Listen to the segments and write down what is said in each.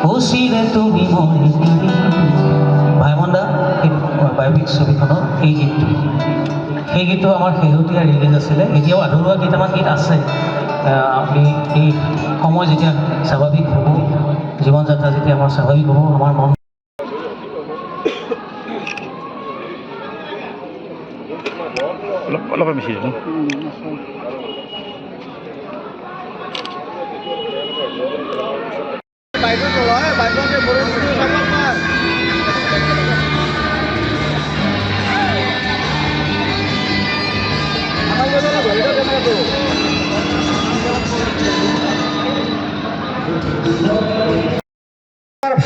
ওচিৰে তুমি মই ভাইমন্দা বায়'পিক ছবিখনৰ এই গীতটো সেই গীতটো আমাৰ শেহতীয়া ৰিলিজ আছিলে। এতিয়াও আধৰুৱা কেইটামান গীত আছে। আমি এই সময় যেতিয়া স্বাভাৱিক হ'ব, জীৱন যাত্ৰা যেতিয়া আমাৰ স্বাভাৱিক হ'ব, আমাৰ মন অলপ বেছি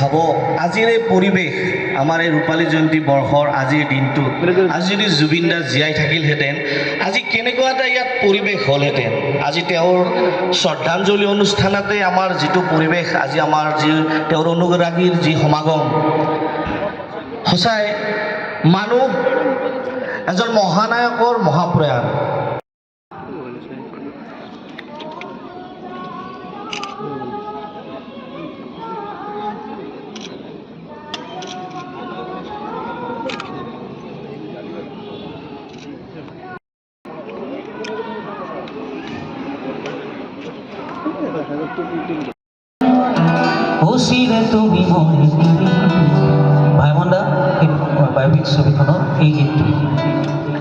ভাবক আজিৰ এই পৰিৱেশ, আমাৰ এই ৰূপালী জয়ন্তী বৰ্ষৰ আজিৰ দিনটোত আজি যদি জুবিন দা জীয়াই থাকিলহেঁতেন, আজি কেনেকুৱা এটা ইয়াত পৰিৱেশ হ'লহেঁতেন। আজি তেওঁৰ শ্ৰদ্ধাঞ্জলি অনুষ্ঠানতে আমাৰ যিটো পৰিৱেশ, আজি আমাৰ যি তেওঁৰ অনুৰাগীৰ যি সমাগম, সঁচাই মানুহ এজন মহানায়কৰ মহাপ্ৰয়াণ। ওচিৰে তুমি মই ভাইমন্দা বায়'পিক ছবিখনৰ এই গীতটো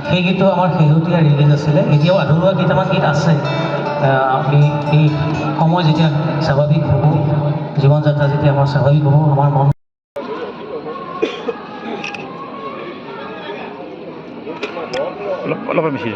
সেই গীতটো আমাৰ শেহতীয়া ৰিলিজ আছিলে। এতিয়াও আধৰুৱা কেইটামান গীত আছে। আমি এই সময় যেতিয়া স্বাভাৱিক হ'ব, জীৱন যাত্ৰা যেতিয়া আমাৰ স্বাভাৱিক হ'ব, আমাৰ মন অলপ বেছি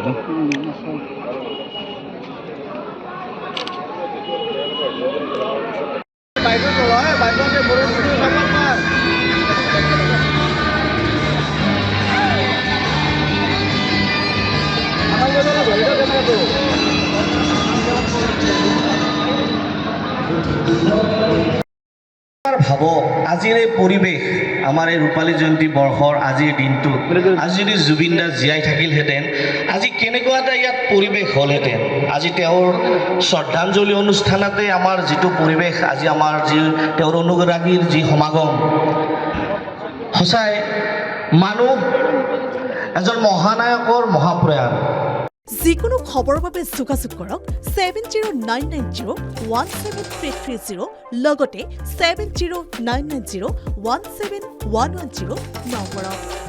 ভাবক আজিৰ এই পৰিৱেশ, আমাৰ এই ৰূপালী জয়ন্তী বৰ্ষৰ আজিৰ দিনটোত আজি যদি জুবিন দা জীয়াই থাকিলহেঁতেন, আজি কেনেকুৱা এটা ইয়াত পৰিৱেশ হ'লহেঁতেন। আজি তেওঁৰ শ্ৰদ্ধাঞ্জলি অনুষ্ঠানতে আমাৰ যিটো পৰিৱেশ, আজি আমাৰ যি তেওঁৰ অনুৰাগীৰ যি সমাগম, সঁচাই মানুহ এজন মহানায়কৰ মহাপ্ৰয়াণ। যিকোনো খবৰৰ বাবে যোগাযোগ কৰক 7099017330 লগতে 7099017110 নম্বৰত।